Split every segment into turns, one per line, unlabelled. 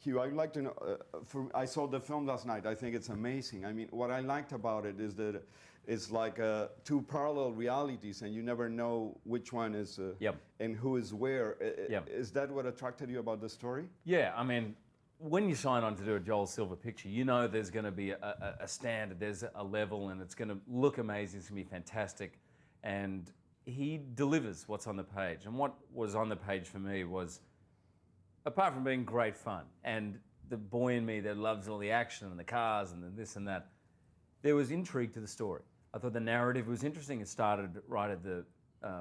Hugh, I'd like to know, I saw the film last night. I think it's amazing. I mean, what I liked about it is that it's like two parallel realities, and you never know which one is and who is where. Is that what attracted you about the story?
Yeah, I mean, when you sign on to do a Joel Silver picture, you know there's going to be a standard, there's a level, and it's going to look amazing, it's going to be fantastic. And he delivers what's on the page. And what was on the page for me was, apart from being great fun, and the boy in me that loves all the action and the cars and the this and that, there was intrigue to the story. I thought the narrative was interesting. It started right at the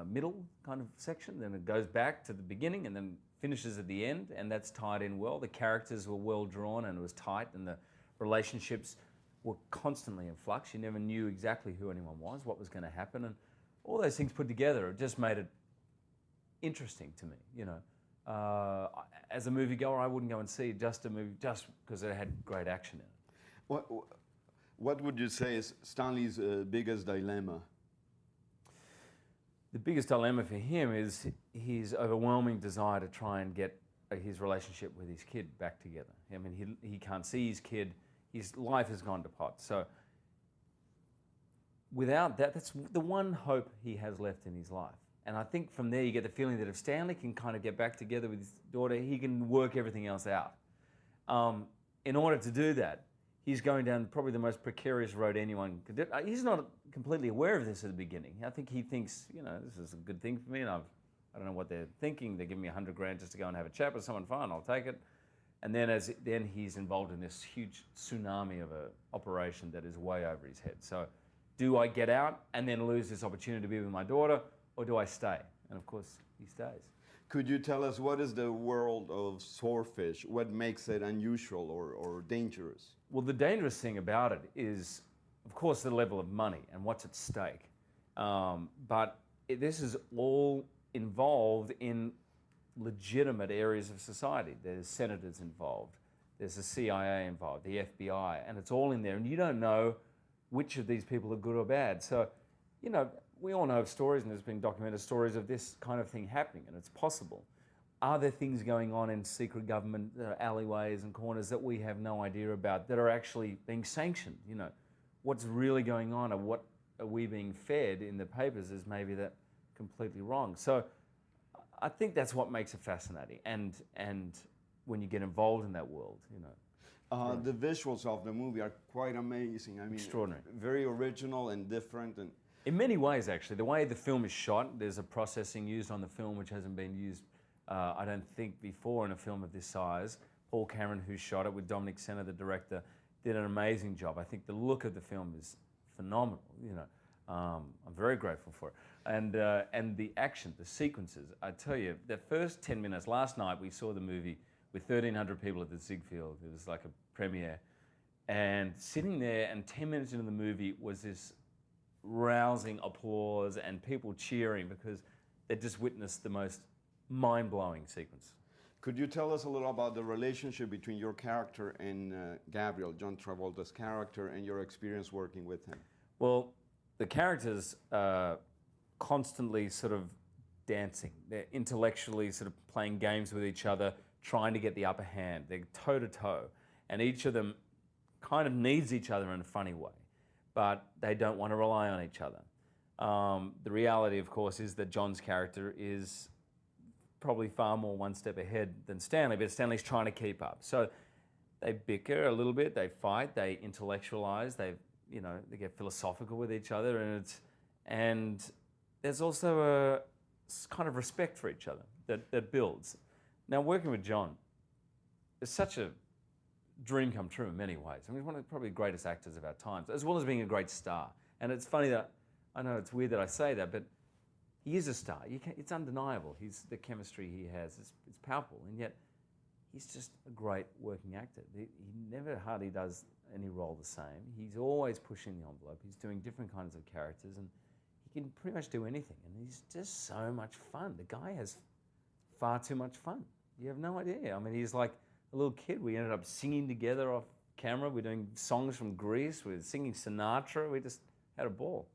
middle kind of section, then it goes back to the beginning and then finishes at the end, and that's tied in well. The characters were well drawn and it was tight, and the relationships were constantly in flux. You never knew exactly who anyone was, what was going to happen, and all those things put together, it just made it interesting to me, you know. As a moviegoer, I wouldn't go and see just a movie just because it had great action in it.
What would you say is Stanley's biggest dilemma?
The biggest dilemma for him is his overwhelming desire to try and get his relationship with his kid back together. I mean, he can't see his kid. His life has gone to pot. So without that, that's the one hope he has left in his life. And I think from there you get the feeling that if Stanley can kind of get back together with his daughter, he can work everything else out. In order to do that, he's going down probably the most precarious road anyone could do. He's not completely aware of this at the beginning. I think he thinks, you know, this is a good thing for me, and I don't know what they're thinking. They're giving me $100 grand just to go and have a chat with someone. Fine, I'll take it. And then he's involved in this huge tsunami of an operation that is way over his head. So, do I get out and then lose this opportunity to be with my daughter, or do I stay? And of course, he stays.
Could you tell us what is the world of Swordfish? What makes it unusual or dangerous?
Well, the dangerous thing about it is, of course, the level of money and what's at stake. But this is all involved in legitimate areas of society. There's senators involved, there's the CIA involved, the FBI, and it's all in there. And you don't know which of these people are good or bad. So, you know, we all know of stories, and there's been documented stories of this kind of thing happening, and it's possible. Are there things going on in secret government alleyways and corners that we have no idea about that are actually being sanctioned? You know, what's really going on, or what are we being fed in the papers is maybe that completely wrong. So I think that's what makes it fascinating, and when you get involved in that world, you know.
The visuals of the movie are quite amazing. I mean,
extraordinary.
Very original and different. And
in many ways, actually, the way the film is shot, there's a processing used on the film which hasn't been used, I don't think, before in a film of this size. Paul Cameron, who shot it with Dominic Sena, the director, did an amazing job. I think the look of the film is phenomenal. You know, I'm very grateful for it. And the action, the sequences. I tell you, the first 10 minutes. Last night we saw the movie with 1,300 people at the Ziegfeld. It was like a premiere, and sitting there, and 10 minutes into the movie was this rousing applause and people cheering because they just witnessed the most mind-blowing sequence.
Could you tell us a little about the relationship between your character and Gabriel, John Travolta's character, and your experience working with him?
Well, the characters are constantly sort of dancing. They're intellectually sort of playing games with each other, trying to get the upper hand. They're toe-to-toe, and each of them kind of needs each other in a funny way, but they don't want to rely on each other. The reality, of course, is that John's character is probably far more one step ahead than Stanley, but Stanley's trying to keep up. So they bicker a little bit, they fight, they intellectualize, they get philosophical with each other, and there's also a kind of respect for each other that builds. Now, working with John is such a dream come true in many ways. I mean, he's one of probably the greatest actors of our times, as well as being a great star. And it's funny that, I know it's weird that I say that, but he is a star. It's undeniable. The chemistry he has, it's palpable, and yet he's just a great working actor. He never hardly does any role the same. He's always pushing the envelope. He's doing different kinds of characters, and he can pretty much do anything. And he's just so much fun. The guy has far too much fun. You have no idea. I mean, he's like a little kid. We ended up singing together off camera. We're doing songs from Greece. We're singing Sinatra. We just had a ball.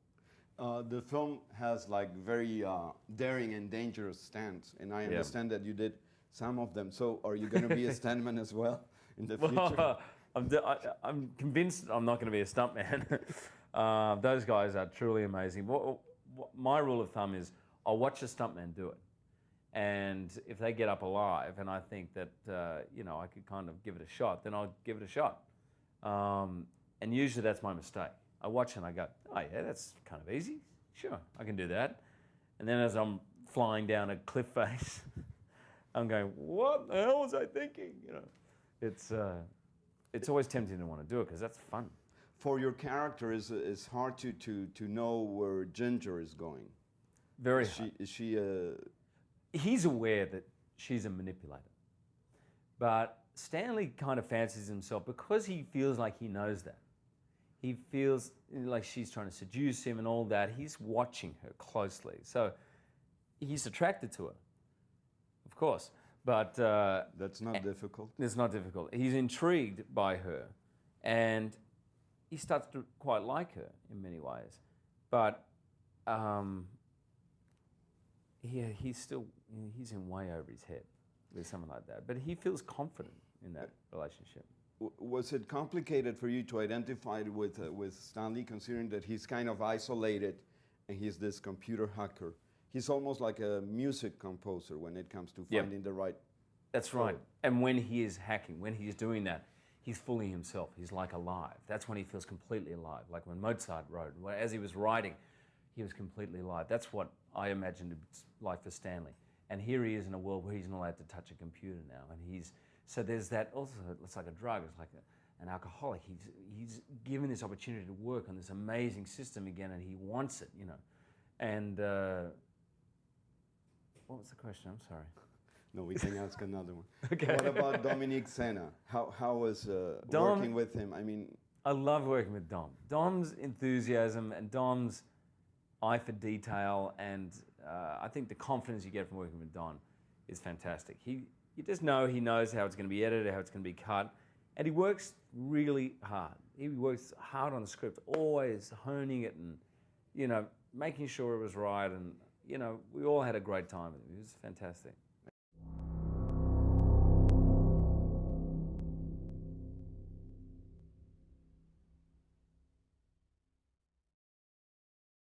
The film has like very daring and dangerous stunts, and I understand that you did Some of them. So are you going to be a stuntman as well in the future?
Well, I'm convinced I'm not going to be a stuntman. Those guys are truly amazing. My rule of thumb is I'll watch a stuntman do it. And if they get up alive and I think that, I could kind of give it a shot, then I'll give it a shot. And usually that's my mistake. I watch and I go, oh yeah, that's kind of easy. Sure, I can do that. And then as I'm flying down a cliff face, I'm going, what the hell was I thinking? It's always tempting to want to do it because that's fun.
For your character, it's hard to know where Ginger is going.
Very
hard. Is she
He's aware that she's a manipulator. But Stanley kind of fancies himself because he feels like he knows that. He feels like she's trying to seduce him and all that. He's watching her closely. So he's attracted to her, of course. But
that's not difficult.
It's not difficult. He's intrigued by her. And he starts to quite like her in many ways. But he's in way over his head with someone like that. But he feels confident in that relationship.
Was it complicated for you to identify with Stanley, considering that he's kind of isolated and he's this computer hacker? He's almost like a music composer when it comes to finding the right.
That's right. And when he is hacking, when he's doing that, he's fully himself. He's like alive. That's when he feels completely alive. Like when Mozart wrote, as he was writing, he was completely alive. That's what I imagined it's like for Stanley. And here he is in a world where he's not allowed to touch a computer now. And so there's that also, it's like a drug, it's like an alcoholic. He's given this opportunity to work on this amazing system again and he wants it, And what was the question? I'm sorry.
No, we can ask another one.
Okay.
What about Dominique Sena? How was working with him?
I love working with Dom. Dom's enthusiasm and Dom's eye for detail, and I think the confidence you get from working with Don is fantastic. You just know he knows how it's going to be edited, how it's going to be cut, and he works really hard. He works hard on the script, always honing it and making sure it was right, and we all had a great time with him. He was fantastic.